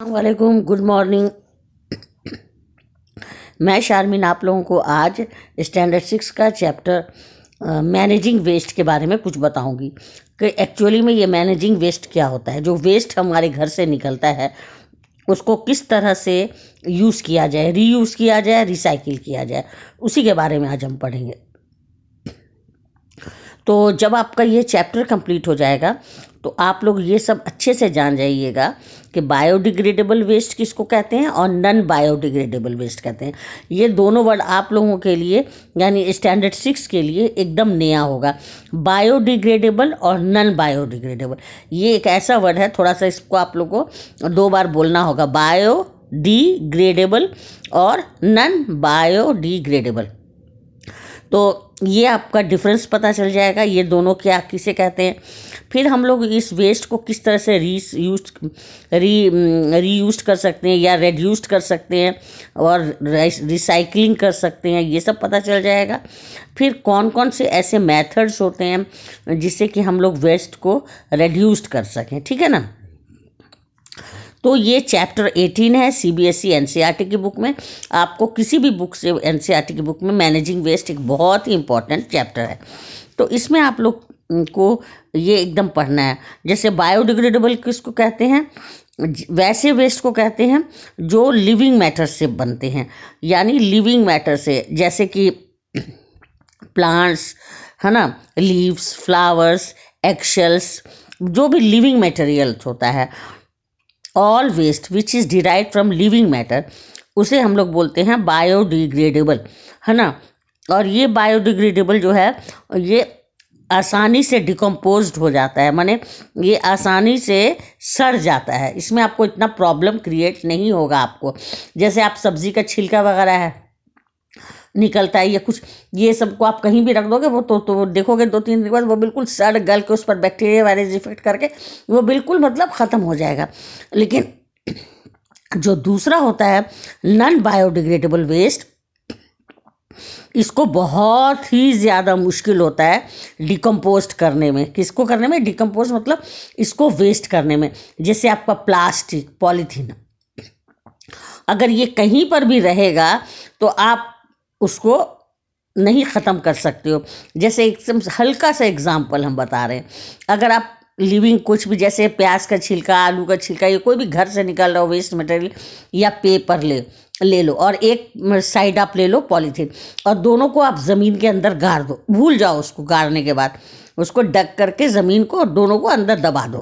वालेकुम, good morning. मैं शारमीन आप लोगों को आज स्टैंडर्ड 6 का चैप्टर मैनेजिंग वेस्ट के बारे में कुछ बताऊंगी कि एक्चुअली में ये मैनेजिंग वेस्ट क्या होता है। जो वेस्ट हमारे घर से निकलता है उसको किस तरह से यूज़ किया जाए, रीयूज़ किया जाए, रिसाइकिल किया जाए, उसी के बारे में आज हम पढ़ेंगे। तो जब आपका ये चैप्टर कंप्लीट हो जाएगा तो आप लोग ये सब अच्छे से जान जाइएगा कि बायोडिग्रेडेबल वेस्ट किसको कहते हैं और नॉन बायोडिग्रेडेबल वेस्ट कहते हैं। ये दोनों वर्ड आप लोगों के लिए यानी स्टैंडर्ड 6 के लिए एकदम नया होगा। बायोडिग्रेडेबल और नॉन बायोडिग्रेडेबल ये एक ऐसा वर्ड है, थोड़ा सा इसको आप लोग को 2 बार बोलना होगा। बायोडिग्रेडेबल और नॉन बायोडिग्रेडेबल, तो ये आपका डिफरेंस पता चल जाएगा ये दोनों क्या किसे कहते हैं। फिर हम लोग इस वेस्ट को किस तरह से रीयूज कर सकते हैं या रेड्यूस्ड कर सकते हैं और रिसाइकलिंग कर सकते हैं, ये सब पता चल जाएगा। फिर कौन कौन से ऐसे मेथड्स होते हैं जिससे कि हम लोग वेस्ट को रेड्यूस्ड कर सकें, ठीक है ना। तो ये चैप्टर 18 है सीबीएसई एनसीईआरटी की बुक में। आपको किसी भी बुक से एनसीईआरटी की बुक में मैनेजिंग वेस्ट एक बहुत ही इंपॉर्टेंट चैप्टर है। तो इसमें आप लोग को ये एकदम पढ़ना है। जैसे बायोडिग्रेडेबल किसको कहते हैं, वैसे वेस्ट को कहते हैं जो लिविंग मैटर से बनते हैं, यानी लिविंग मैटर से, जैसे कि प्लांट्स है ना, लीव्स, फ्लावर्स, एगशेल्स, जो भी लिविंग मटेरियल्स होता है। All waste which is derived from living matter उसे हम लोग बोलते हैं बायोडिग्रेडेबल, है ना। और ये बायोडिग्रेडेबल जो है ये आसानी से डिकम्पोज्ड हो जाता है, माने ये आसानी से सड़ जाता है। इसमें आपको इतना प्रॉब्लम क्रिएट नहीं होगा आपको। जैसे आप सब्जी का छिलका वगैरह है निकलता है या कुछ, ये सबको आप कहीं भी रख दोगे वो तो देखोगे 2-3 दिन के बाद वो बिल्कुल सड़ गल के उस पर बैक्टीरिया वायरस इफेक्ट करके वो बिल्कुल मतलब ख़त्म हो जाएगा। लेकिन जो दूसरा होता है नॉन बायोडिग्रेडेबल वेस्ट, इसको बहुत ही ज़्यादा मुश्किल होता है डिकम्पोस्ट करने में। किसको करने में, डिकम्पोस्ट मतलब इसको वेस्ट करने में। जैसे आपका प्लास्टिक, पॉलीथीन, अगर ये कहीं पर भी रहेगा तो आप उसको नहीं ख़त्म कर सकते हो। जैसे एकदम हल्का सा एग्जाम्पल हम बता रहे हैं, अगर आप लिविंग कुछ भी जैसे प्याज का छिलका, आलू का छिलका, ये कोई भी घर से निकल रहा हो वेस्ट मटेरियल, या पेपर ले लो और एक साइड आप ले लो पॉलीथीन, और दोनों को आप ज़मीन के अंदर गाड़ दो। भूल जाओ उसको, गाड़ने के बाद उसको डग करके ज़मीन को दोनों को अंदर दबा दो।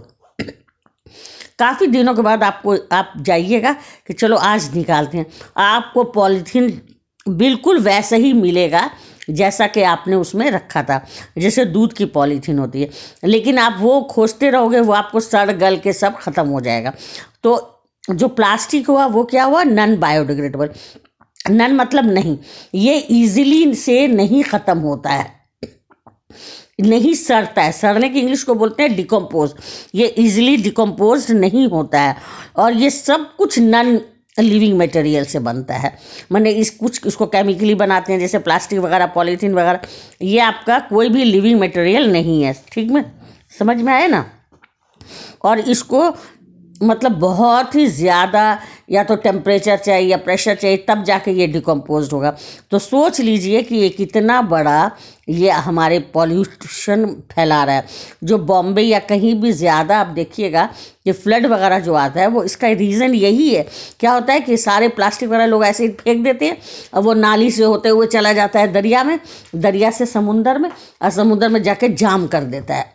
काफ़ी दिनों के बाद आप जाइएगा कि चलो आज निकालते हैं, आपको पॉलीथीन बिल्कुल वैसे ही मिलेगा जैसा कि आपने उसमें रखा था, जैसे दूध की पॉलीथीन होती है। लेकिन आप वो खोजते रहोगे वो आपको सड़ गल के सब ख़त्म हो जाएगा। तो जो प्लास्टिक हुआ वो क्या हुआ, नॉन बायोडिग्रेडेबल। नॉन मतलब नहीं, ये इजीली से नहीं ख़त्म होता है, नहीं सड़ता है। सड़ने की इंग्लिश को बोलते हैं डिकम्पोज। ये इजीली डिकम्पोज नहीं होता है और ये सब कुछ नॉन लिविंग मटेरियल से बनता है। माने इसको केमिकली बनाते हैं, जैसे प्लास्टिक वगैरह, पॉलीथीन वगैरह, ये आपका कोई भी लिविंग मटेरियल नहीं है। ठीक में समझ में आया ना। और इसको मतलब बहुत ही ज़्यादा या तो टेम्परेचर चाहिए या प्रेशर चाहिए तब जाके ये डिकम्पोज होगा। तो सोच लीजिए कि ये कितना बड़ा ये हमारे पॉल्यूशन फैला रहा है। जो बॉम्बे या कहीं भी ज़्यादा आप देखिएगा कि फ्लड वगैरह जो आता है वो इसका रीज़न यही है। क्या होता है कि सारे प्लास्टिक वगैरह लोग ऐसे ही फेंक देते हैं और वो नाली से होते हुए चला जाता है दरिया में, दरिया से समुंदर में, और समुंदर में जाके जाम कर देता है।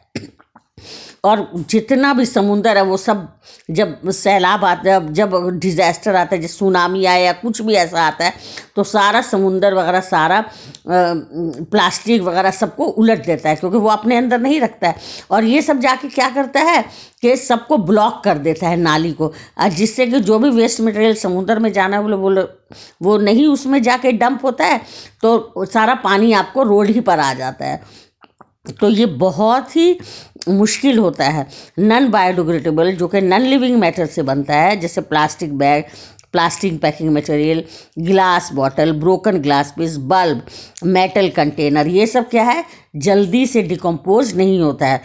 और जितना भी समुंदर है वो सब जब सैलाब आता है, जब डिज़ास्टर आता है, जैसे सुनामी आया या कुछ भी ऐसा आता है, तो सारा समुंदर वगैरह, सारा प्लास्टिक वगैरह सबको उलट देता है, क्योंकि वो अपने अंदर नहीं रखता है। और ये सब जाके क्या करता है कि सबको ब्लॉक कर देता है नाली को, जिससे कि जो भी वेस्ट मटेरियल समुंदर में जाना है वो नहीं उसमें जाके डंप होता है, तो सारा पानी आपको रोड ही पर आ जाता है। तो ये बहुत ही मुश्किल होता है। नॉन बायोडिग्रेडेबल जो कि नॉन लिविंग मैटर से बनता है, जैसे plastic bag, plastic packing material, glass bottle, broken glass piece, bulb, metal container, ये सब क्या है, जल्दी से डिकम्पोज नहीं होता है।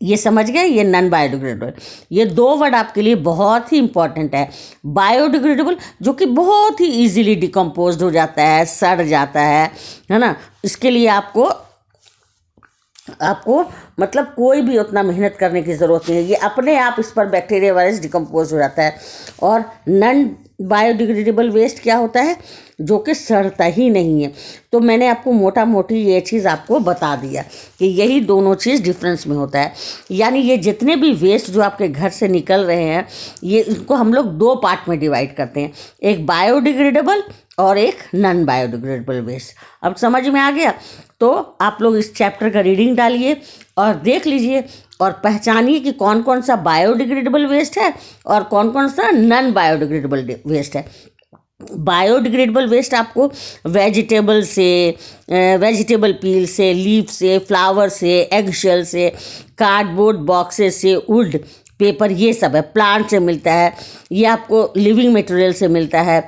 ये समझ गए, ये नॉन बायोडिग्रेडेबल। ये दो वर्ड आपके लिए बहुत ही इंपॉर्टेंट है। बायोडिग्रेडेबल जो कि बहुत ही इजीली डिकम्पोज हो जाता है, सड़ जाता है ना। इसके लिए आपको मतलब कोई भी उतना मेहनत करने की ज़रूरत नहीं है, ये अपने आप इस पर बैक्टीरिया वायरस डिकम्पोज हो जाता है। और नॉन बायोडिग्रेडेबल वेस्ट क्या होता है, जो कि सड़ता ही नहीं है। तो मैंने आपको मोटा मोटी ये चीज़ आपको बता दिया कि यही दोनों चीज़ डिफरेंस में होता है। यानी ये जितने भी वेस्ट जो आपके घर से निकल रहे हैं, ये इनको हम लोग दो पार्ट में डिवाइड करते हैं, एक बायोडिग्रेडेबल और एक नॉन बायोडिग्रेडेबल वेस्ट। अब समझ में आ गया? तो आप लोग इस चैप्टर का रीडिंग डालिए और देख लीजिए और पहचानिए कि कौन कौन सा बायोडिग्रेडेबल वेस्ट है और कौन कौन सा नॉन बायोडिग्रेडेबल वेस्ट है। बायोडिग्रेडेबल वेस्ट आपको वेजिटेबल से, वेजिटेबल पील से, लीफ से, फ्लावर से, एग शेल से, कार्डबोर्ड बॉक्सेस से, वुड पेपर, ये सब है, प्लांट से मिलता है, ये आपको लिविंग मटेरियल से मिलता है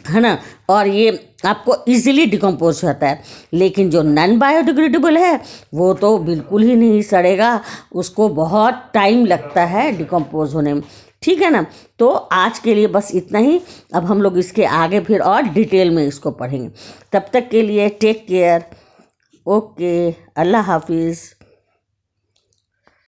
ना। और ये आपको इजीली डिकम्पोज होता है। लेकिन जो नॉन बायोडिग्रेडेबल है वो तो बिल्कुल ही नहीं सड़ेगा, उसको बहुत टाइम लगता है डिकम्पोज होने में। ठीक है ना। तो आज के लिए बस इतना ही। अब हम लोग इसके आगे फिर और डिटेल में इसको पढ़ेंगे। तब तक के लिए टेक केयर। ओके, अल्लाह हाफिज़।